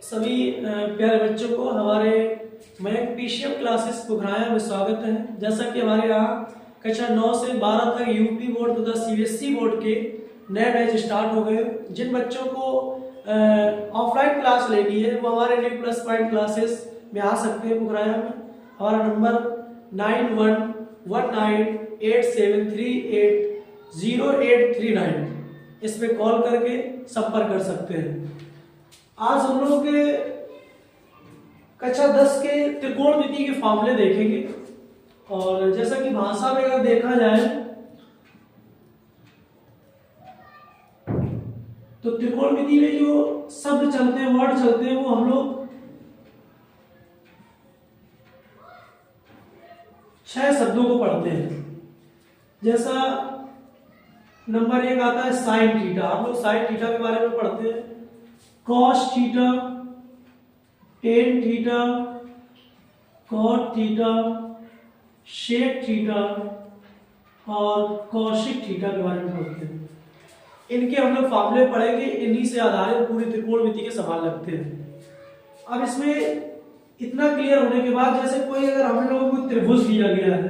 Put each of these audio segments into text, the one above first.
सभी प्यारे बच्चों को हमारे मैक पीसीएम क्लासेस बुघराया में स्वागत है। जैसा कि हमारे यहाँ कक्षा 9 से 12 तक यूपी बोर्ड तथा सीबीएसई बोर्ड के नए बैच स्टार्ट हो गए। जिन बच्चों को ऑफलाइन क्लास लेनी है वो हमारे न्यू प्लस पॉइंट क्लासेस में आ सकते हैं बुघराया में। हमारा नंबर 911987380839 इस पे कॉल करके संपर्क कर सकते हैं। आज हम लोग के कक्षा 10 के त्रिकोणमिति के फॉर्मूले देखेंगे। और जैसा कि भाषा में अगर देखा जाए तो त्रिकोणमिति में जो शब्द चलते हैं, वर्ड चलते हैं, वो हम लोग 6 शब्दों को पढ़ते हैं। जैसा नंबर 1 आता है साइन थीटा। हम लोग साइन थीटा के बारे में पढ़ते हैं। Cos theta, tan theta, cot theta, sec theta और कौशिक थीटा के बारे में पढ़ते हैं। इनके हम लोग फॉर्मूले पढ़ेंगे। इन्हीं से आधारित पूरी त्रिकोणमिति के सवाल लगते हैं। अब इसमें इतना क्लियर होने के बाद, जैसे कोई अगर हम लोगों को त्रिभुज दिया गया है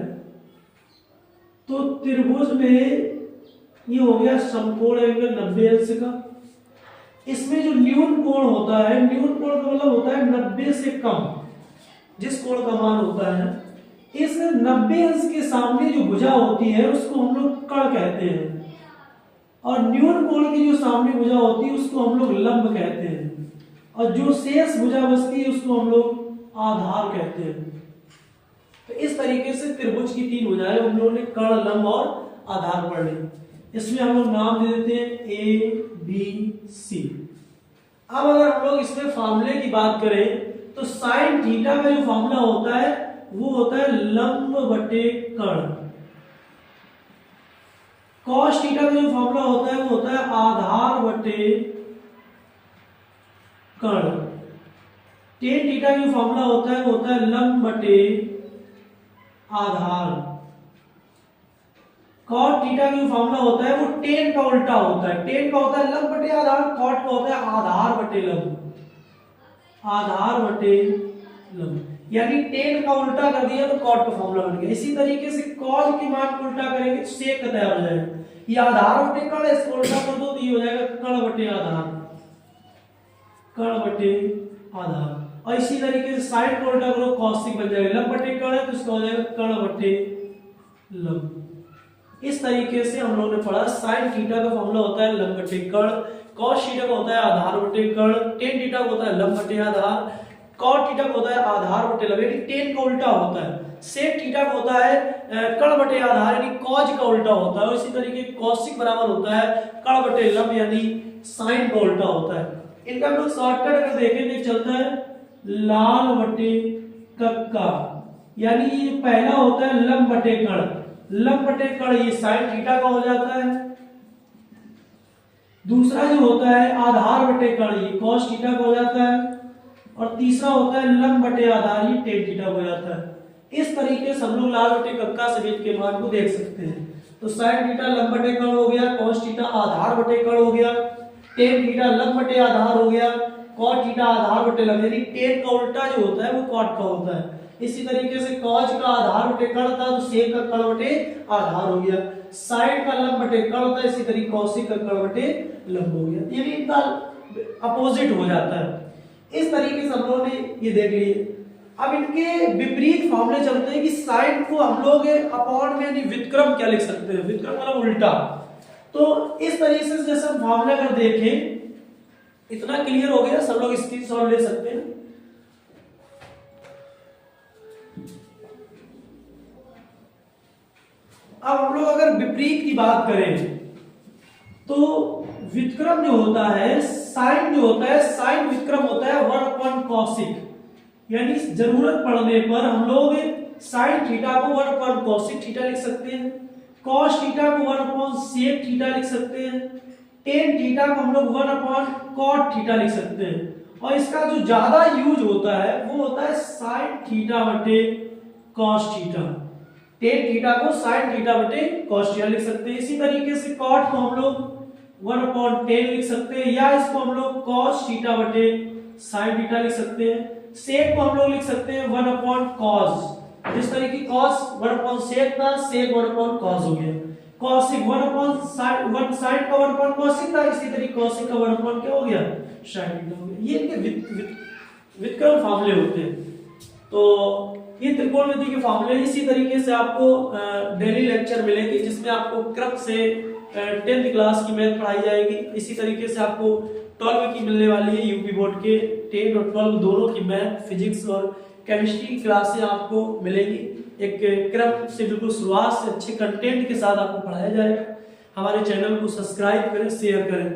तो त्रिभुज में ये हो गया समकोण एंगल 90 अंश का। इसमें जो न्यून कोण होता है, न्यून कोण का मतलब होता है 90 से कम जिस कोण का मान होता है। इस 90 अंश के सामने जो भुजा होती है उसको हम लोग कर्ण कहते हैं, और न्यून कोण की जो सामने भुजा होती है उसको हम लोग लंब कहते हैं, और जो शेष भुजा बचती है उसको हम लोग आधार कहते हैं। तो इस तरीके से त्रिभुज की 3 भुजाएं हम लोगों ने कर्ण, लंब और आधार पढ़ ली। इसमें हम लोग नाम दे देते हैं ए बी सी। अब अगर हम लोग इसमें फॉर्मूले की बात करें तो साइन थीटा का जो फॉर्मूला होता है वो होता है लंब बटे कर्ण। कॉस थीटा का जो फॉर्मूला होता है वो होता है आधार बटे कर्ण। टेन थीटा का जो फॉर्मूला होता है वो होता है लंब बटे आधार। कॉट थीटा का जो फॉर्मूला होता है वो टेन का उल्टा होता है। टेन का होता है लंब बटे आधार, कॉट का होता है आधार बटे लंब। आधार बटे लंब यानी टेन का उल्टा कर दिया तो कॉट का फॉर्मूला बन गया। इसी तरीके से कॉस के मान को उल्टा करेंगे तो सेक का तैयार हो जाएगा। ये आधार बटे कर्ण, इसको उल्टा कर दो तो ये हो जाएगा कर्ण बटे आधार, कर्ण बटे आधार। और इसी तरीके से साइन को उल्टा करो कॉसिक बन जाएगा। लंब बटे कर्ण है तो इसका हो जाएगा कर्ण बटे लंब। इस तरीके से हम लोगों ने पढ़ा साइन थीटा का फॉर्मूला होता है लंब बटे कर्ण, कॉस थीटा का होता है आधार बटे कर्ण, टेन थीटा का होता है लंब बटे आधार, कॉट थीटा का होता है आधार बटे लंब यानी टेन का उल्टा होता है। सेक थीटा का होता है कर्ण बटे आधार यानी कॉज का उल्टा होता है। और इसी तरीके कॉसिक बराबर होता है कर्ण बटे लंब यानी साइन का उल्टा होता है। इनका हम लोग शॉर्टकट अगर देखें तो चलता है लाल बटे कक्का, यानी ये पहला होता है लंब बटे कर्ण। लंब बटे कर्ण ये साइन थीटा का हो जाता है। दूसरा जो होता है आधार बटे कर्ण ये कॉस थीटा का हो जाता है। और तीसरा होता है लंब बटे आधार ये टेन थीटा हो जाता है। इस तरीके से हम लोग लाल बटे कक्का समेत के मान को देख सकते हैं। तो साइन थीटा लंब बटे कर्ण हो गया, कॉस थीटा आधार बटे कर्ण हो गया, टेन थीटा लंब बटे आधार हो गया, कॉट थीटा आधार बटे लंब यानी टेन का उल्टा जो होता है वो कॉट का होता है। इसी तरीके से कॉज का आधार बटे कर्ण था तो सेक का कर्ण बटे आधार हो गया। साइन का लंब बटे कर्ण था, इसी तरीके कॉसिक का कर्ण बटे लंब हो गया। यानी इनका अपोजिट हो जाता है। इस तरीके से हम लोगों ने ये देख लिए। अब इनके विपरीत फॉर्मूले चलते हैं कि साइन को हम लोग अपॉन में यानी व्युत्क्रम क्या लिख सकते हैं। व्युत्क्रम मतलब उल्टा। तो इस तरीके से जैसे हम फॉर्मूला अगर देखें, इतना क्लियर हो गया, सब लोग स्क्रीनशॉट ले सकते हैं। अब हम लोग अगर विपरीत की बात करें तो व्युत्क्रम जो होता है, साइन जो होता है, साइन व्युत्क्रम होता है 1 कॉसिक। यानी जरूरत पड़ने पर हम लोग साइन थीटा को 1 कॉसिक थीटा लिख सकते हैं, कॉस थीटा को 1 सेक थीटा लिख सकते हैं, टेन थीटा को हम लोग 1 कॉट थीटा लिख सकते हैं। और इसका जो ज्यादा यूज होता है वो होता है साइन थीटा बटे कॉस थीटा। टेन थीटा को साइन थीटा बटे कॉस थीटा लिख सकते हैं। इसी तरीके से कॉट को हम लोग 1/10 लिख सकते हैं, या इसको हम लोग cos थीटा बटे साइन थीटा लिख सकते हैं। सेक को हम लोग लिख सकते हैं 1/cos। जिस तरीके cos 1/sec था, sec 1/cos हो गया। cosec 1/sin, 1 sin का 1/cosec था, इसी तरीके cosec का 1/ क्या हो गया, sin थीटा हो गया। ये इनके व्युत्क्रम फार्मूले होते हैं। तो ये त्रिकोणमिति के फार्मूले। इसी तरीके से आपको डेली लेक्चर मिलेंगे जिसमें आपको क्रम से 10th क्लास की मैथ पढ़ाई जाएगी। इसी तरीके से आपको 12वीं की मिलने वाली है, यूपी बोर्ड के 10 और 12 दोनों की मैथ, फिजिक्स और केमिस्ट्री की क्लासें आपको मिलेगी। एक क्रम से बिल्कुल शुरुआत से अच्छे कंटेंट के साथ आपको पढ़ाया जाएगा। हमारे चैनल को सब्सक्राइब करें, शेयर करें।